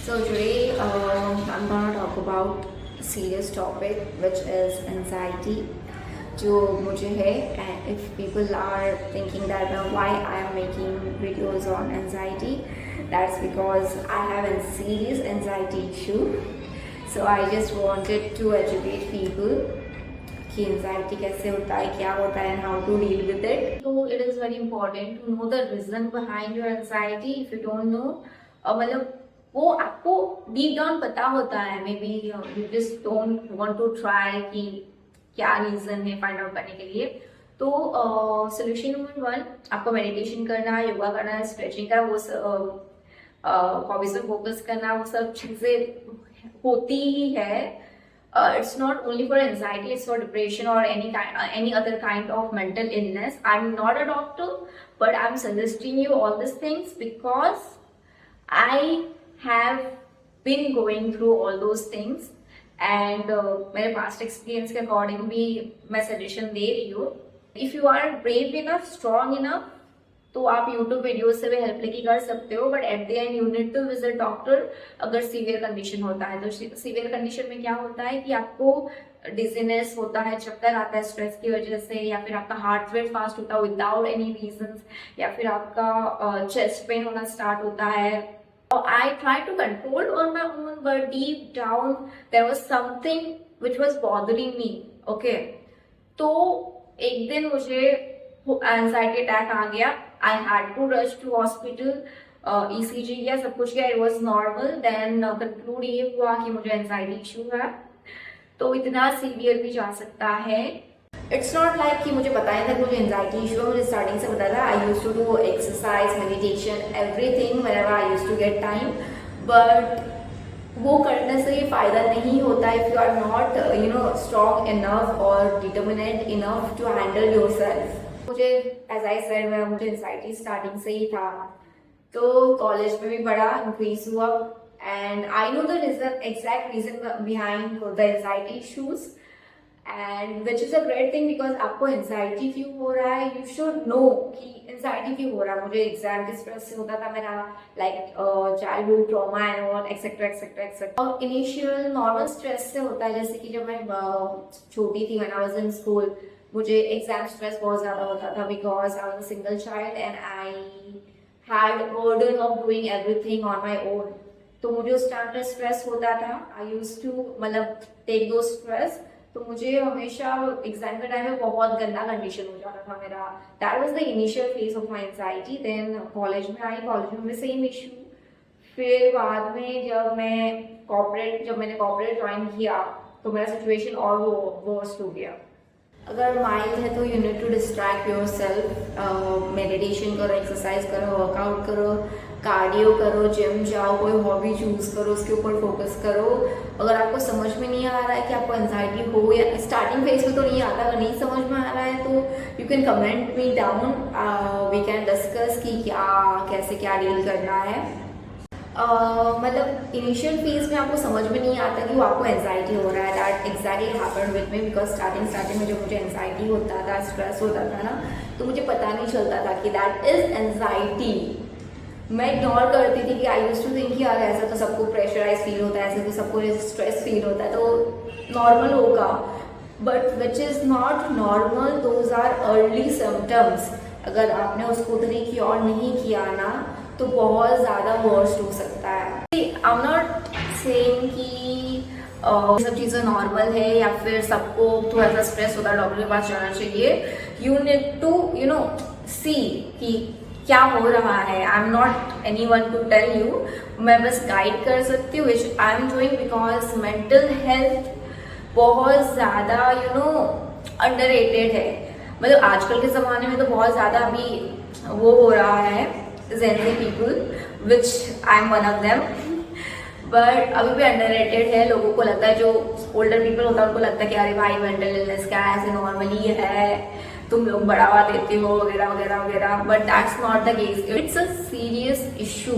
So today I'm gonna talk about a serious topic which is anxiety. जो मुझे है, and if people are thinking that why I am making videos on anxiety, that's because I have a serious anxiety issue. So I just wanted to educate people कि anxiety कैसे होता है, क्या होता है, and how to deal with it. So it is very important to know the reason behind your anxiety. If you don't know, मतलब वो आपको डीप डाउन पता होता है, maybe you just don't want to try कि क्या reason है find out करने के लिए. तो सोल्यूशन नंबर 1, आपको मेडिटेशन करना है, योगा करना है, स्ट्रेचिंग का, वो हॉबीज में फोकस करना, वो सब चीजें होती ही है. It's not only for anxiety, it's for depression or any other kind of mental illness. I'm not a doctor, but I'm suggesting you all these things because I have been going through all those things and मेरे past experience के according भी मैं suggestion दे रही हूँ. If you are brave enough, strong enough, तो आप YouTube videos से भी हेल्प लेके कर सकते हो, but at the end you need to visit doctor अगर सीवियर कंडीशन होता है. तो सीवियर कंडीशन में क्या होता है कि आपको डिजीनेस होता है, चक्कर आता है स्ट्रेस की वजह से, या फिर आपका हार्ट रेट फास्ट होता है विदाउट एनी रीजंस, या फिर आपका चेस्ट पेन होना स्टार्ट होता है. I tried to control on my own, but deep down there was something which was bothering me. Okay, तो एक दिन मुझे एंजाइटी अटैक आ गया. I had to rush to hospital, ECG किया, सब कुछ किया, it was normal. Then conclude ये हुआ कि मुझे एंजाइटी इशू है. तो इतना सीवियर भी जा सकता है. इट्स नॉट लाइक कि मुझे पता ही था मुझे एंजाइटी इशू है, मुझे स्टार्टिंग से पता था. I used to do exercise, meditation, everything whenever I used to get time, but वो करने से ये फायदा नहीं होता if you are not strong enough और determinate enough to handle yourself. मुझे एज आई सेड मुझे एंजाइटी स्टार्टिंग से ही था, तो कॉलेज में भी बड़ा इंक्रीज हुआ. And I know the reason, exact reason behind the anxiety issues, and which is a great thing because आपको एंजाइटी क्यों हो रहा है, यू शुड नो कि एंजाइटी क्यों हो रहा है. मुझे एग्जाम के स्ट्रेस से होता था, मेरा like childhood trauma and all etcetera etcetera etcetera. और इनिशियल नॉर्मल स्ट्रेस से होता है, जैसे कि जब मैं छोटी थी, when I was in school, मुझे एग्जाम स्ट्रेस बहुत ज्यादा होता था because I was a single child and I had burden of doing everything on my own. तो मुझे उस टाइम पे स्ट्रेस होता था. आई यूज्ड टू मतलब टेक दो स्ट्रेस. तो मुझे हमेशा एग्जाम के टाइम में बहुत गंदा कंडीशन हो जाता था मेरा. That was the initial phase of my anxiety. Then college में आई, कॉलेज में सेम इशू. फिर बाद में जब मैंने कॉर्पोरेट ज्वाइन किया तो मेरा सिचुएशन और वो वर्स्ट हो गया. अगर माइल्ड है तो you need to distract yourself. Meditation करो, एक्सरसाइज करो, वर्कआउट करो, कार्डियो करो, जिम जाओ, कोई हॉबी चूज करो, उसके ऊपर फोकस करो. अगर आपको समझ में नहीं आ रहा है कि आपको एंजाइटी हो, या स्टार्टिंग फेज में तो नहीं आता, अगर नहीं समझ में आ रहा है तो you can comment me down, we can discuss कि कैसे क्या डील करना है. मतलब इनिशियल फेज में आपको समझ में नहीं आता कि वो आपको एंजाइटी हो रहा है. That exactly happened with me because starting में जब मुझे एंजाइटी होता था, स्ट्रेस होता था ना, तो मुझे पता नहीं चलता था कि दैट इज एंजाइटी. मैं इग्नोर करती थी कि आई यूज्ड टू थिंक कि यार ऐसा तो सबको प्रेशराइज फील होता है, ऐसे तो सबको स्ट्रेस फील होता है, तो नॉर्मल होगा. But which is not normal, those are early symptoms. अगर आपने उसको तरी क्योर नहीं किया ना तो बहुत ज़्यादा वर्स्ट हो सकता है. आई एम नॉट सेइंग कि ये सब चीज़ें नॉर्मल है या फिर सबको थोड़ा सा स्ट्रेस होता है डॉक्टर के पास जाना चाहिए. यू नीड टू सी कि क्या हो रहा है. I am not anyone to tell you. मैं बस गाइड कर सकती हूँ which I am doing because mental health बहुत ज़्यादा अंडररेटेड है. मतलब आजकल के ज़माने में तो बहुत ज़्यादा अभी वो हो रहा है, Gen Z people, which I am one of them, but अभी भी अंडररेटेड है. लोगों को लगता है, जो ओल्डर पीपल होता है उनको लगता है कि अरे भाई मेंटल इलनेस क्या है, ऐसे नॉर्मली है, तुम लोग बढ़ावा देते हो वगैरह वगैरह वगैरह. But that's not the case. It's a serious issue.